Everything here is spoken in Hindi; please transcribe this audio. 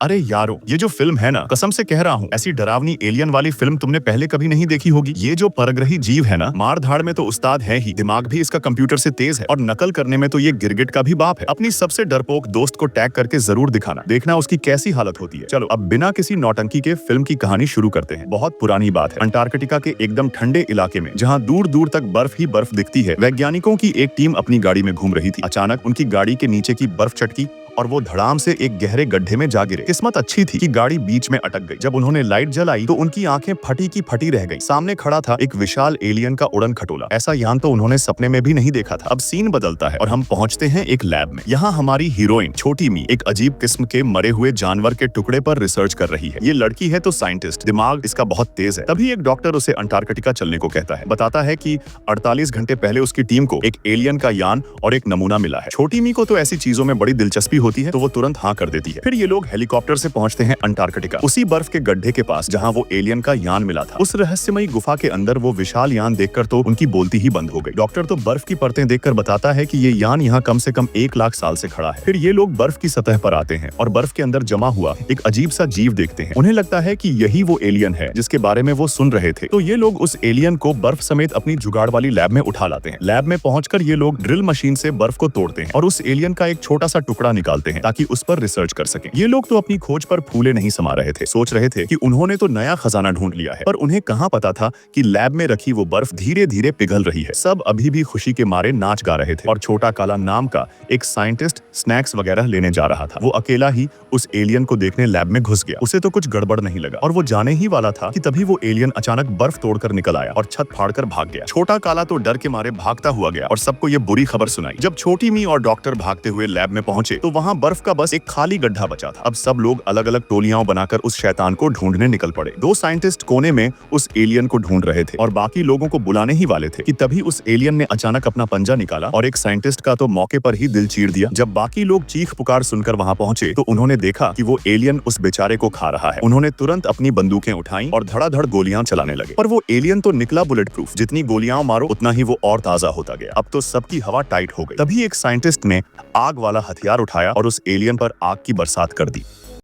अरे यारो, ये जो फिल्म है ना, कसम से कह रहा हूँ, ऐसी डरावनी एलियन वाली फिल्म तुमने पहले कभी नहीं देखी होगी। ये जो परग्रही जीव है ना, मार धाड़ में तो उस्ताद है ही, दिमाग भी इसका कंप्यूटर से तेज है और नकल करने में तो ये गिरगिट का भी बाप है। अपनी सबसे डरपोक दोस्त को टैग करके जरूर दिखाना, देखना उसकी कैसी हालत होती है। चलो अब बिना किसी नौटंकी के फिल्म की कहानी शुरू करते हैं। बहुत पुरानी बात है, अंटार्कटिका के एकदम ठंडे इलाके में, जहाँ दूर दूर तक बर्फ ही बर्फ दिखती है, वैज्ञानिकों की एक टीम अपनी गाड़ी में घूम रही थी। अचानक उनकी गाड़ी के नीचे की बर्फ चटकी और वो धड़ाम से एक गहरे गड्ढे में जा गिरे। किस्मत अच्छी थी कि गाड़ी बीच में अटक गई। जब उन्होंने लाइट जलाई तो उनकी आंखें फटी की फटी रह गई। सामने खड़ा था एक विशाल एलियन का उड़न खटोला। ऐसा यान तो उन्होंने सपने में भी नहीं देखा था। अब सीन बदलता है और हम पहुंचते हैं एक लैब में। यहाँ हमारी हीरोइन छोटी मी एक अजीब किस्म के मरे हुए जानवर के टुकड़े पर रिसर्च कर रही है। ये लड़की है तो साइंटिस्ट, दिमाग इसका बहुत तेज है। तभी एक डॉक्टर उसे अंटार्कटिका चलने को कहता है। बताता है कि 48 घंटे पहले उसकी टीम को एक एलियन का यान और एक नमूना मिला है। छोटी मी को तो ऐसी चीजों में बड़ी दिलचस्पी होती है तो वो तुरंत हाँ कर देती है। फिर ये लोग हेलीकॉप्टर से पहुंचते हैं अंटार्कटिका, उसी बर्फ के गड्ढे के पास जहां वो एलियन का यान मिला था। उस रहस्यमयी गुफा के अंदर वो विशाल यान देखकर तो उनकी बोलती ही बंद हो गई। डॉक्टर तो बर्फ की परतें देखकर बताता है कि ये यान यहाँ कम से कम 1 लाख साल से खड़ा है। फिर ये लोग बर्फ की सतह पर आते हैं और बर्फ के अंदर जमा हुआ एक अजीब सा जीव देखते हैं। उन्हें लगता है कि यही वो एलियन है जिसके बारे में वो सुन रहे थे। तो ये लोग उस एलियन को बर्फ समेत अपनी जुगाड़ वाली लैब में उठा लाते हैं। लैब में पहुंचकर ये लोग ड्रिल मशीन से बर्फ को तोड़ते हैं और उस एलियन का एक छोटा सा टुकड़ा निकालते हैं ताकि उस पर रिसर्च कर सके। ये लोग तो अपनी खोज पर फूले नहीं समा रहे थे। सोच रहे थे कि उन्होंने तो नया खजाना ढूंढ लिया है, पर उन्हें कहाँ पता था कि लैब में रखी वो बर्फ धीरे धीरे पिघल रही है। सब अभी भी खुशी के मारे नाच गा रहे थे और छोटा काला नाम का एक साइंटिस्ट स्नैक्स वगैरह लेने जा रहा था। वो अकेला ही उस एलियन को देखने लैब में घुस गया। उसे तो कुछ गड़बड़ नहीं लगा और वो जाने ही वाला था कि तभी वो एलियन अचानक बर्फ तोड़कर निकल आया और छत फाड़कर भाग गया। छोटा काला तो डर के मारे भागता हुआ गया और सबको ये बुरी खबर सुनाई। जब छोटी मी और डॉक्टर भागते हुए लैब में पहुंचे तो वहाँ बर्फ का बस एक खाली गड्ढा बचा था। अब सब लोग अलग अलग टोलियां बनाकर उस शैतान को ढूंढने निकल पड़े। 2 साइंटिस्ट कोने में उस एलियन को ढूंढ रहे थे और बाकी लोगों को बुलाने ही वाले थे कि तभी उस एलियन ने अचानक अपना पंजा निकाला और एक साइंटिस्ट का तो मौके पर ही दिल चीर दिया। जब बाकी लोग चीख पुकार सुनकर वहां पहुंचे तो उन्होंने देखा कि वो एलियन उस बेचारे को खा रहा है। उन्होंने तुरंत अपनी बंदूकें उठाई और धड़ाधड़ गोलियां चलाने लगे, पर वो एलियन तो निकला बुलेट प्रूफ। जितनी गोलियां मारो उतना ही वो और ताजा होता गया। अब तो सबकी हवा टाइट हो गई। तभी एक साइंटिस्ट ने आग वाला हथियार उठाया और उस एलियन पर आग की बरसात कर दी।